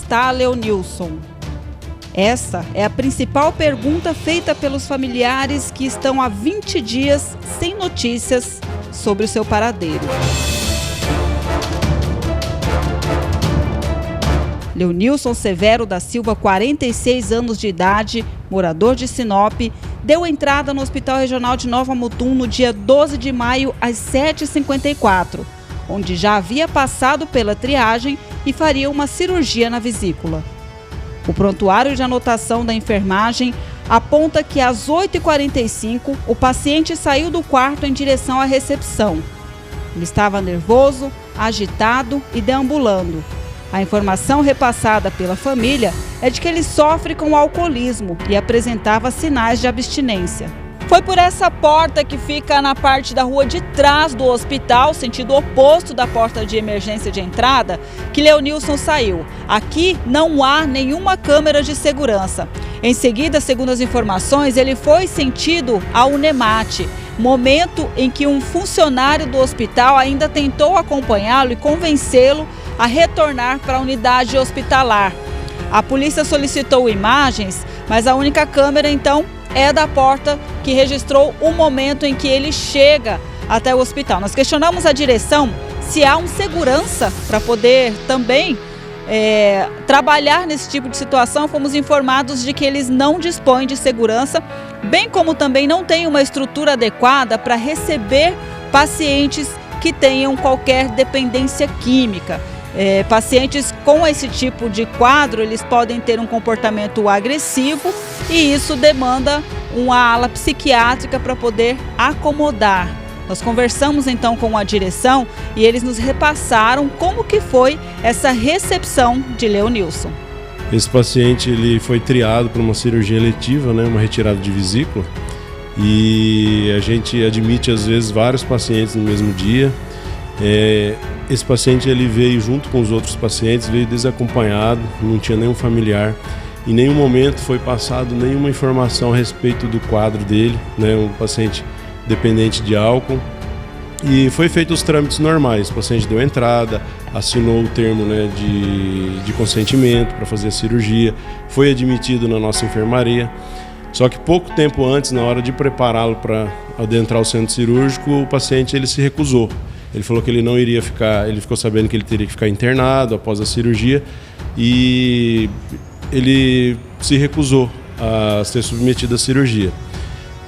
está Leonilson? Essa é a principal pergunta feita pelos familiares que estão há 20 dias sem notícias sobre o seu paradeiro. Leonilson Severo da Silva, 46 anos de idade, morador de Sinop, deu entrada no Hospital Regional de Nova Mutum no dia 12 de maio às 7h54, onde já havia passado pela triagem e faria uma cirurgia na vesícula. O prontuário de anotação da enfermagem aponta que às 8h45 o paciente saiu do quarto em direção à recepção. Ele estava nervoso, agitado e deambulando. A informação repassada pela família é de que ele sofre com alcoolismo e apresentava sinais de abstinência. Foi por essa porta que fica na parte da rua de trás do hospital, sentido oposto da porta de emergência de entrada, que Leonilson saiu. Aqui não há nenhuma câmera de segurança. Em seguida, segundo as informações, ele foi sentido ao Unemate, momento em que um funcionário do hospital ainda tentou acompanhá-lo e convencê-lo a retornar para a unidade hospitalar. A polícia solicitou imagens, mas a única câmera, então, é da porta que registrou o momento em que ele chega até o hospital. Nós questionamos a direção se há um segurança para poder também trabalhar nesse tipo de situação. Fomos informados de que eles não dispõem de segurança, bem como também não tem uma estrutura adequada para receber pacientes que tenham qualquer dependência química. Pacientes com esse tipo de quadro, eles podem ter um comportamento agressivo e isso demanda uma ala psiquiátrica para poder acomodar. Nós conversamos então com a direção e eles nos repassaram como que foi essa recepção de Leonilson. Esse paciente ele foi triado para uma cirurgia eletiva, uma retirada de vesícula, e a gente admite às vezes vários pacientes no mesmo dia. Esse paciente ele veio junto com os outros pacientes, veio desacompanhado, não tinha nenhum familiar. Em nenhum momento foi passado nenhuma informação a respeito do quadro dele, um paciente dependente de álcool. E foi feito os trâmites normais, o paciente deu entrada, assinou o termo de consentimento para fazer a cirurgia, foi admitido na nossa enfermaria. Só que pouco tempo antes, na hora de prepará-lo para adentrar o centro cirúrgico, o paciente ele se recusou. Ele falou que ele não iria ficar, ele ficou sabendo que ele teria que ficar internado após a cirurgia e ele se recusou a ser submetido à cirurgia.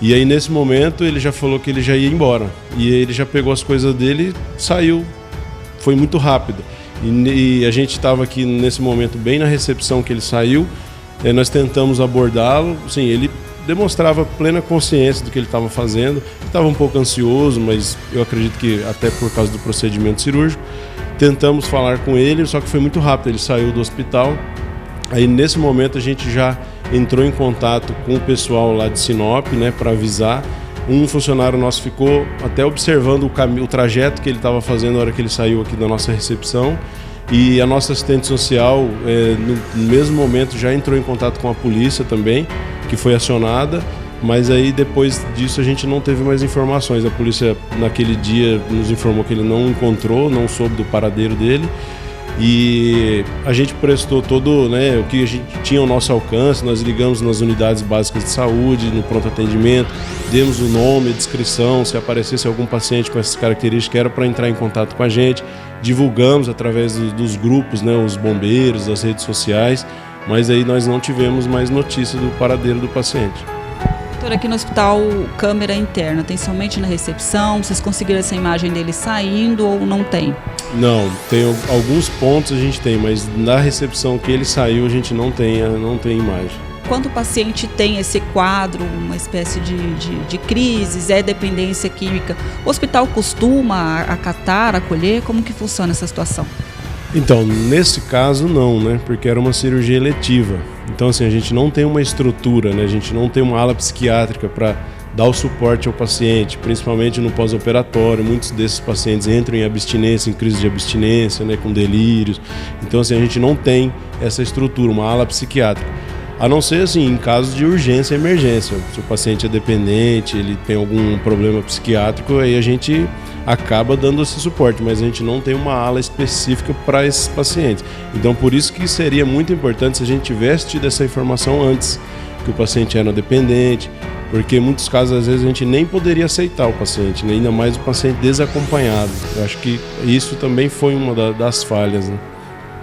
E aí nesse momento ele já falou que ele já ia embora e ele já pegou as coisas dele e saiu, foi muito rápido. E a gente estava aqui nesse momento bem na recepção que ele saiu, nós tentamos abordá-lo, sim, ele demonstrava plena consciência do que ele estava fazendo, estava um pouco ansioso, mas eu acredito que até por causa do procedimento cirúrgico. Tentamos falar com ele, só que foi muito rápido, ele saiu do hospital. Aí nesse momento a gente já entrou em contato com o pessoal lá de Sinop, para avisar. Um funcionário nosso ficou até observando o trajeto que ele estava fazendo na hora que ele saiu aqui da nossa recepção. E a nossa assistente social, no mesmo momento, já entrou em contato com a polícia também, que foi acionada, mas aí depois disso a gente não teve mais informações. A polícia naquele dia nos informou que ele não encontrou, não soube do paradeiro dele, e a gente prestou todo o que a gente tinha ao nosso alcance. Nós ligamos nas unidades básicas de saúde, no pronto atendimento, demos o nome, a descrição, se aparecesse algum paciente com essas características era para entrar em contato com a gente, divulgamos através dos grupos, os bombeiros, as redes sociais, mas aí nós não tivemos mais notícia do paradeiro do paciente. Doutor, aqui no hospital, câmera interna, tem somente na recepção? Vocês conseguiram essa imagem dele saindo ou não tem? Não, tem alguns pontos a gente tem, mas na recepção que ele saiu a gente não tem imagem. Quando o paciente tem esse quadro, uma espécie de crises, dependência química, o hospital costuma acatar, acolher? Como que funciona essa situação? Então, nesse caso não, porque era uma cirurgia eletiva. Então, assim, a gente não tem uma estrutura, a gente não tem uma ala psiquiátrica para dar o suporte ao paciente, principalmente no pós-operatório. Muitos desses pacientes entram em abstinência, em crise de abstinência, com delírios. Então, assim, a gente não tem essa estrutura, uma ala psiquiátrica. A não ser, assim, em casos de urgência e emergência. Se o paciente é dependente, ele tem algum problema psiquiátrico, aí a gente acaba dando esse suporte, mas a gente não tem uma ala específica para esses pacientes. Então, por isso que seria muito importante se a gente tivesse tido essa informação antes, que o paciente era dependente, porque em muitos casos, às vezes, a gente nem poderia aceitar o paciente, né? Ainda mais o paciente desacompanhado. Eu acho que isso também foi uma das falhas, né?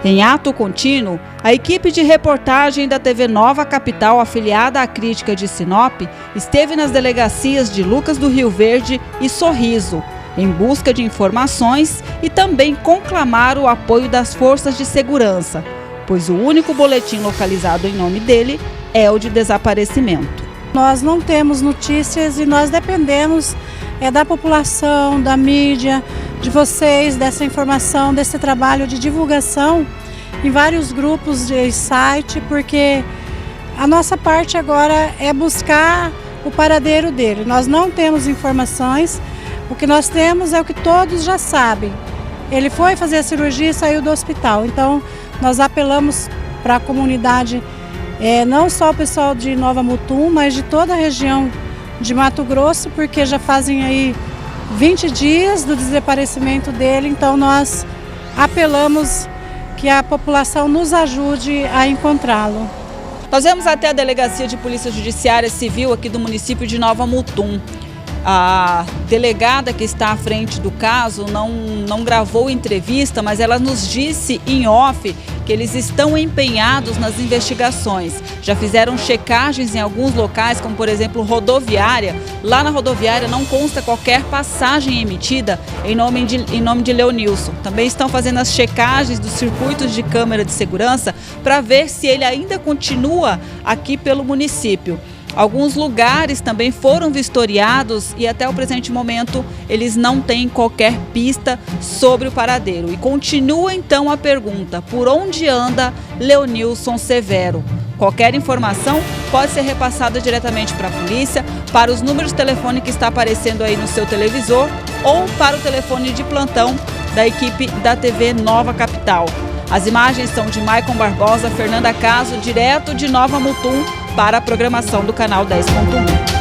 Em ato contínuo, a equipe de reportagem da TV Nova Capital, afiliada à Crítica de Sinop, esteve nas delegacias de Lucas do Rio Verde e Sorriso, em busca de informações e também conclamar o apoio das forças de segurança, pois o único boletim localizado em nome dele é o de desaparecimento. Nós não temos notícias e nós dependemos da população, da mídia, de vocês, dessa informação, desse trabalho de divulgação em vários grupos de site, porque a nossa parte agora é buscar o paradeiro dele. Nós não temos informações, o que nós temos é o que todos já sabem. Ele foi fazer a cirurgia e saiu do hospital, então nós apelamos para a comunidade, não só o pessoal de Nova Mutum, mas de toda a região de Mato Grosso, porque já fazem aí 20 dias do desaparecimento dele, então nós apelamos que a população nos ajude a encontrá-lo. Nós vamos até a Delegacia de Polícia Judiciária Civil aqui do município de Nova Mutum. A delegada que está à frente do caso não gravou entrevista, mas ela nos disse em off que eles estão empenhados nas investigações. Já fizeram checagens em alguns locais, como por exemplo rodoviária. Lá na rodoviária não consta qualquer passagem emitida em nome de Leonilson. Também estão fazendo as checagens dos circuitos de câmera de segurança para ver se ele ainda continua aqui pelo município. Alguns lugares também foram vistoriados e até o presente momento eles não têm qualquer pista sobre o paradeiro. E continua então a pergunta: por onde anda Leonilson Severo? Qualquer informação pode ser repassada diretamente para a polícia, para os números de telefone que está aparecendo aí no seu televisor ou para o telefone de plantão da equipe da TV Nova Capital. As imagens são de Maicon Barbosa, Fernanda Caso, direto de Nova Mutum, para a programação do canal 10.1.